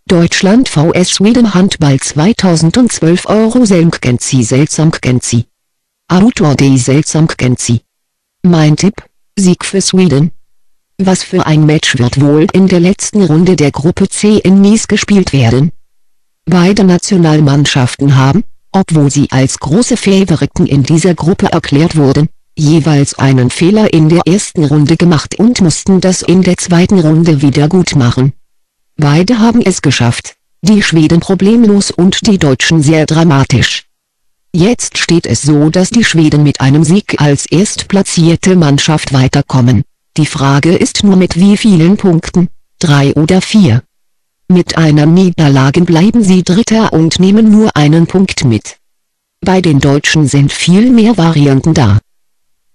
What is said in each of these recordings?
Deutschland vs Schweden Handball 2012 Selmkenzi Selsamkenzi. Autor de Selsamkenzi. Mein Tipp: Sieg für Schweden. Was für ein Match wird wohl in der letzten Runde der Gruppe C in Nice gespielt werden? Beide Nationalmannschaften haben, obwohl sie als große Favoriten in dieser Gruppe erklärt wurden, jeweils einen Fehler in der ersten Runde gemacht und mussten das in der zweiten Runde wieder gut machen. Beide haben es geschafft, die Schweden problemlos und die Deutschen sehr dramatisch. Jetzt steht es so, dass die Schweden mit einem Sieg als erstplatzierte Mannschaft weiterkommen. Die Frage ist nur mit wie vielen Punkten, 3 oder 4. Mit einer Niederlage bleiben sie Dritter und nehmen nur einen Punkt mit. Bei den Deutschen sind viel mehr Varianten da.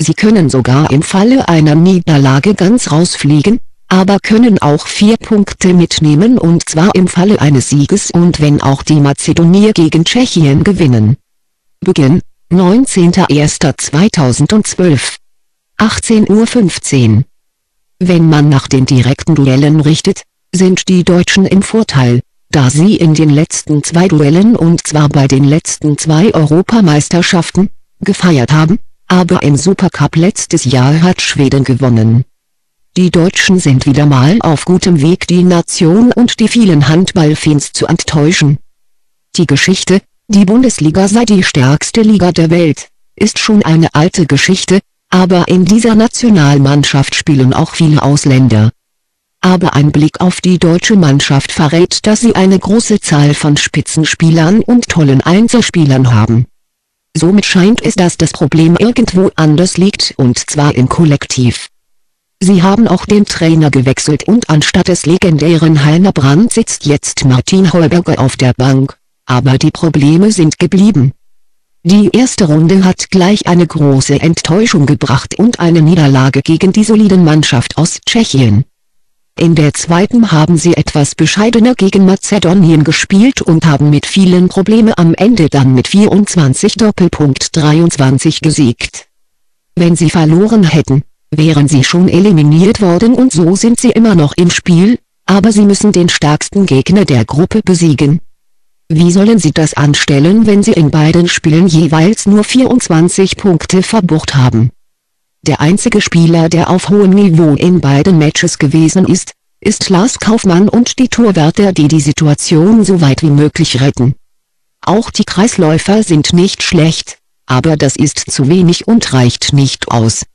Sie können sogar im Falle einer Niederlage ganz rausfliegen, aber können auch 4 Punkte mitnehmen und zwar im Falle eines Sieges und wenn auch die Mazedonier gegen Tschechien gewinnen. Beginn: 19.01.2012. 18:15 Uhr. Wenn man nach den direkten Duellen richtet, sind die Deutschen im Vorteil, da sie in den letzten 2 Duellen und zwar bei den letzten 2 Europameisterschaften, gefeiert haben, aber im Supercup letztes Jahr hat Schweden gewonnen. Die Deutschen sind wieder mal auf gutem Weg, die Nation und die vielen Handballfans zu enttäuschen. Die Geschichte, die Bundesliga sei die stärkste Liga der Welt, ist schon eine alte Geschichte, aber in dieser Nationalmannschaft spielen auch viele Ausländer. Aber ein Blick auf die deutsche Mannschaft verrät, dass sie eine große Zahl von Spitzenspielern und tollen Einzelspielern haben. Somit scheint es, dass das Problem irgendwo anders liegt und zwar im Kollektiv. Sie haben auch den Trainer gewechselt und anstatt des legendären Heiner Brandt sitzt jetzt Martin Heuberger auf der Bank, aber die Probleme sind geblieben. Die erste Runde hat gleich eine große Enttäuschung gebracht und eine Niederlage gegen die soliden Mannschaft aus Tschechien. In der zweiten haben sie etwas bescheidener gegen Mazedonien gespielt und haben mit vielen Problemen am Ende dann mit 24:23 gesiegt. Wenn sie verloren hätten, wären sie schon eliminiert worden und so sind sie immer noch im Spiel, aber sie müssen den stärksten Gegner der Gruppe besiegen. Wie sollen sie das anstellen, wenn sie in beiden Spielen jeweils nur 24 Punkte verbucht haben? Der einzige Spieler, der auf hohem Niveau in beiden Matches gewesen ist Lars Kaufmann und die Torwärter, die die Situation so weit wie möglich retten. Auch die Kreisläufer sind nicht schlecht, aber das ist zu wenig und reicht nicht aus.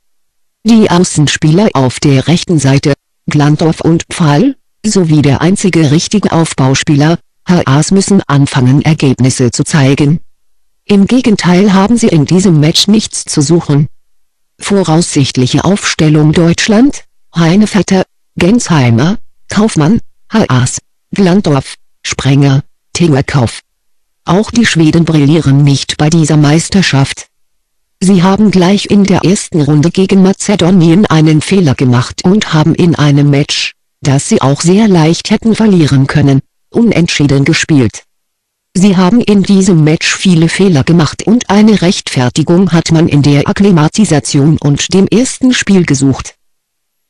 Die Außenspieler auf der rechten Seite, Glandorf und Pfahl, sowie der einzige richtige Aufbauspieler, Haas, müssen anfangen, Ergebnisse zu zeigen. Im Gegenteil haben sie in diesem Match nichts zu suchen. Voraussichtliche Aufstellung: Deutschland: Heinevetter, Gensheimer, Kaufmann, Haas, Glandorf, Sprenger, Tingerkauf. Auch die Schweden brillieren nicht bei dieser Meisterschaft. Sie haben gleich in der ersten Runde gegen Mazedonien einen Fehler gemacht und haben in einem Match, das sie auch sehr leicht hätten verlieren können, unentschieden gespielt. Sie haben in diesem Match viele Fehler gemacht und eine Rechtfertigung hat man in der Akklimatisation und dem ersten Spiel gesucht.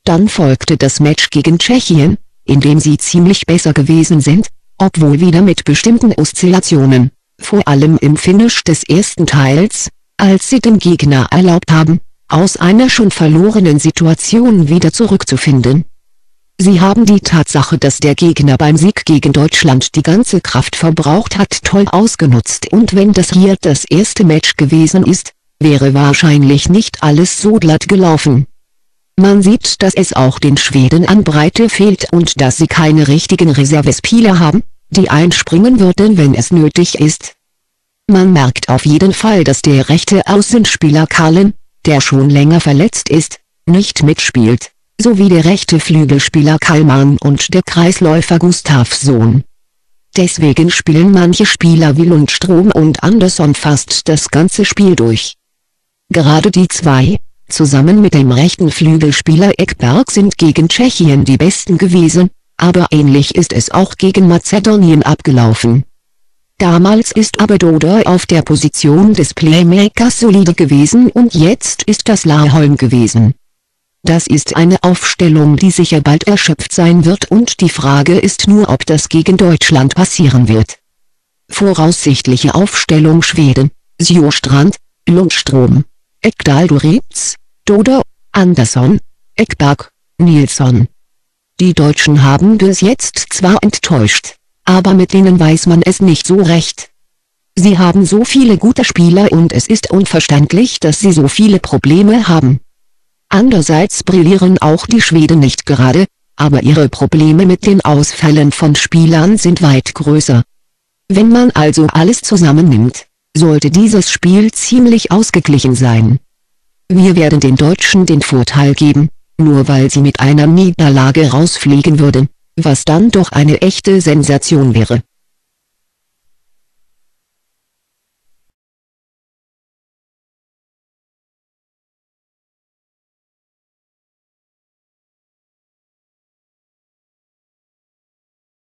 Dann folgte das Match gegen Tschechien, in dem sie ziemlich besser gewesen sind, obwohl wieder mit bestimmten Oszillationen, vor allem im Finish des ersten Teils, als sie dem Gegner erlaubt haben, aus einer schon verlorenen Situation wieder zurückzufinden. Sie haben die Tatsache, dass der Gegner beim Sieg gegen Deutschland die ganze Kraft verbraucht hat, toll ausgenutzt und wenn das hier das erste Match gewesen ist, wäre wahrscheinlich nicht alles so glatt gelaufen. Man sieht, dass es auch den Schweden an Breite fehlt und dass sie keine richtigen Reservespieler haben, die einspringen würden, wenn es nötig ist. Man merkt auf jeden Fall, dass der rechte Außenspieler Kallen, der schon länger verletzt ist, nicht mitspielt, sowie der rechte Flügelspieler Kallmann und der Kreisläufer Gustafsson. Deswegen spielen manche Spieler wie Lundström und Andersson fast das ganze Spiel durch. Gerade die zwei, zusammen mit dem rechten Flügelspieler Ekberg, sind gegen Tschechien die besten gewesen, aber ähnlich ist es auch gegen Mazedonien abgelaufen. Damals ist aber Doder auf der Position des Playmakers solide gewesen und jetzt ist das Laholm gewesen. Das ist eine Aufstellung, die sicher bald erschöpft sein wird, und die Frage ist nur, ob das gegen Deutschland passieren wird. Voraussichtliche Aufstellung: Schweden: Sjöstrand, Lundström, Ekdal, Duritz, Doder, Andersson, Ekberg, Nilsson. Die Deutschen haben bis jetzt zwar enttäuscht, aber mit denen weiß man es nicht so recht. Sie haben so viele gute Spieler und es ist unverständlich, dass sie so viele Probleme haben. Andererseits brillieren auch die Schweden nicht gerade, aber ihre Probleme mit den Ausfällen von Spielern sind weit größer. Wenn man also alles zusammennimmt, sollte dieses Spiel ziemlich ausgeglichen sein. Wir werden den Deutschen den Vorteil geben, nur weil sie mit einer Niederlage rausfliegen würden, was dann doch eine echte Sensation wäre.